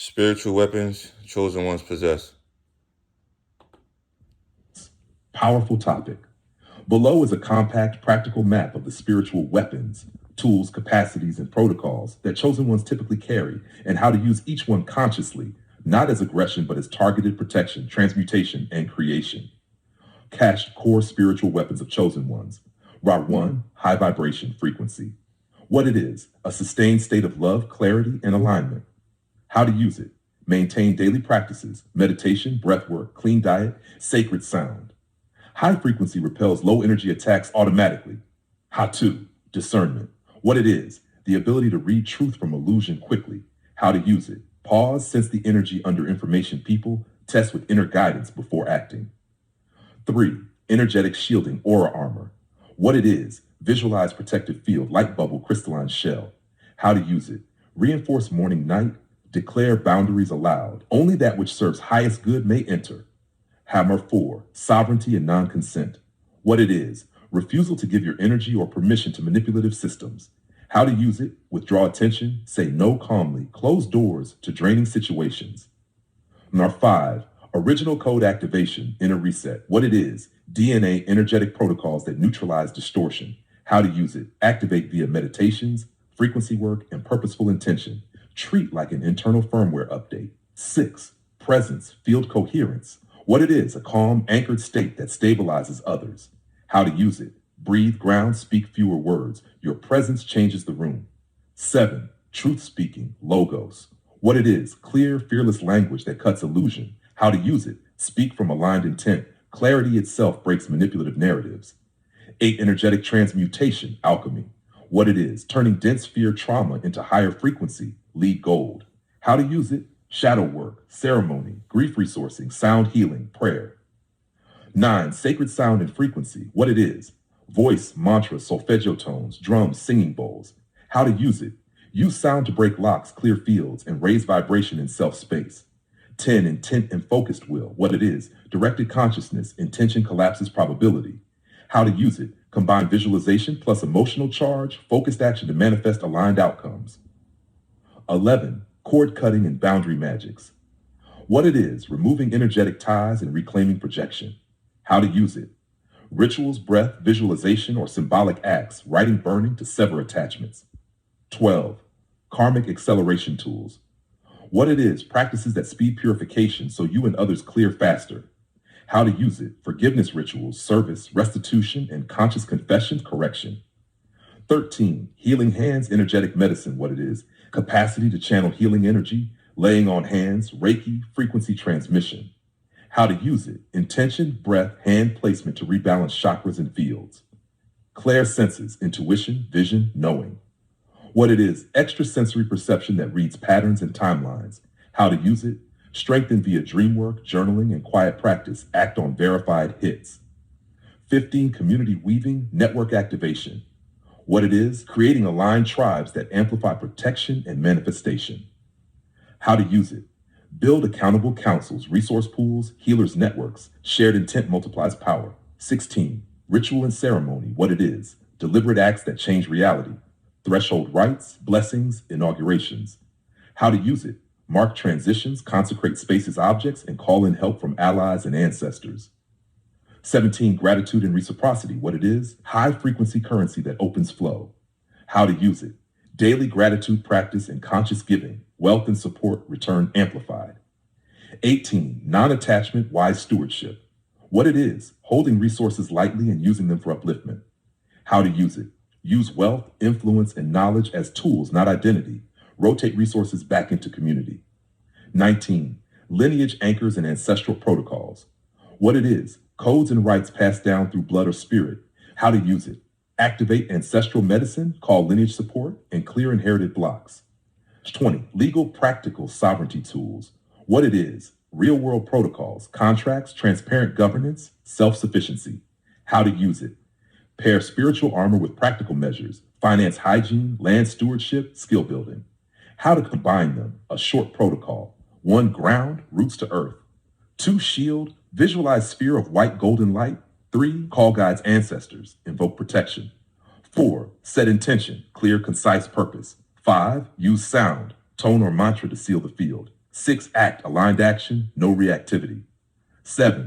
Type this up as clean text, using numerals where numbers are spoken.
Spiritual weapons chosen ones possess. Powerful topic. Below is a compact, practical map of the spiritual weapons, tools, capacities, and protocols that chosen ones typically carry, and how to use each one consciously, not as aggression, but as targeted protection, transmutation, and creation. Cached core spiritual weapons of chosen ones. Route 1, high vibration frequency. What it is, a sustained state of love, clarity, and alignment. How to use it. Maintain daily practices, meditation, breath work, clean diet, sacred sound. High frequency repels low energy attacks automatically. How to. Discernment. What it is, the ability to read truth from illusion quickly. How to use it. Pause, sense the energy under information people, test with inner guidance before acting. 3. Energetic shielding aura armor. What it is, visualize protective field, light bubble, crystalline shell. How to use it. Reinforce morning night, declare boundaries aloud. Only that which serves highest good may enter. Hammer 4, sovereignty and non-consent. What it is, refusal to give your energy or permission to manipulative systems. How to use it, withdraw attention, say no calmly, close doors to draining situations. Number 5, original code activation, inner reset. What it is, DNA energetic protocols that neutralize distortion. How to use it, activate via meditations, frequency work, and purposeful intention. Treat like an internal firmware update. 6, presence, field coherence. What it is, a calm, anchored state that stabilizes others. How to use it. Breathe, ground, speak fewer words. Your presence changes the room. 7. Truth speaking, logos. What it is, clear, fearless language that cuts illusion. How to use it. Speak from aligned intent. Clarity itself breaks manipulative narratives. 8. Energetic transmutation, alchemy. What it is, turning dense fear trauma into higher frequency, lead gold. How to use it. Shadow work, ceremony, grief resourcing, sound healing, prayer. 9. Sacred sound and frequency. What it is. Voice, mantra, solfeggio tones, drums, singing bowls. How to use it. Use sound to break locks, clear fields, and raise vibration in self-space. 10. Intent and focused will. What it is. Directed consciousness. Intention collapses probability. How to use it. Combine visualization plus emotional charge, focused action to manifest aligned outcomes. 11. Cord cutting and boundary magics. What it is, removing energetic ties and reclaiming projection. How to use it. Rituals, breath, visualization, or symbolic acts, writing, burning to sever attachments. 12. Karmic acceleration tools. What it is, practices that speed purification so you and others clear faster. How to use it, forgiveness rituals, service, restitution, and conscious confession, correction. 13. Healing hands, energetic medicine. What it is, capacity to channel healing energy, laying on hands, Reiki, frequency transmission. How to use it, intention, breath, hand placement to rebalance chakras and fields. Clair senses, intuition, vision, knowing. What it is, extrasensory perception that reads patterns and timelines. How to use it, strengthen via dream work, journaling, and quiet practice, act on verified hits. 15. Community weaving, network activation. What it is, creating aligned tribes that amplify protection and manifestation. How to use it. Build accountable councils, resource pools, healers networks. Shared intent multiplies power. 16. Ritual and ceremony. What it is. Deliberate acts that change reality. Threshold rites, blessings, inaugurations. How to use it. Mark transitions, consecrate spaces, objects, and call in help from allies and ancestors. 17. Gratitude and reciprocity. What it is, high frequency currency that opens flow. How to use it. Daily gratitude practice and conscious giving. Wealth and support return amplified. 18. Non-attachment, wise stewardship. What it is, holding resources lightly and using them for upliftment. How to use it. Use wealth, influence, and knowledge as tools, not identity. Rotate resources back into community. 19. Lineage anchors and ancestral protocols. What it is, codes and rites passed down through blood or spirit. How to use it. Activate ancestral medicine, call lineage support, and clear inherited blocks. 20. Legal practical sovereignty tools. What it is. Real-world protocols, contracts, transparent governance, self-sufficiency. How to use it. Pair spiritual armor with practical measures, finance hygiene, land stewardship, skill building. How to combine them. A short protocol. 1. Ground, roots to earth. 2. Shield, visualize sphere of white golden light. 3. Call God's ancestors, invoke protection. 4. Set intention, clear, concise purpose. 5. Use sound, tone or mantra to seal the field. 6. Act aligned action, no reactivity. 7.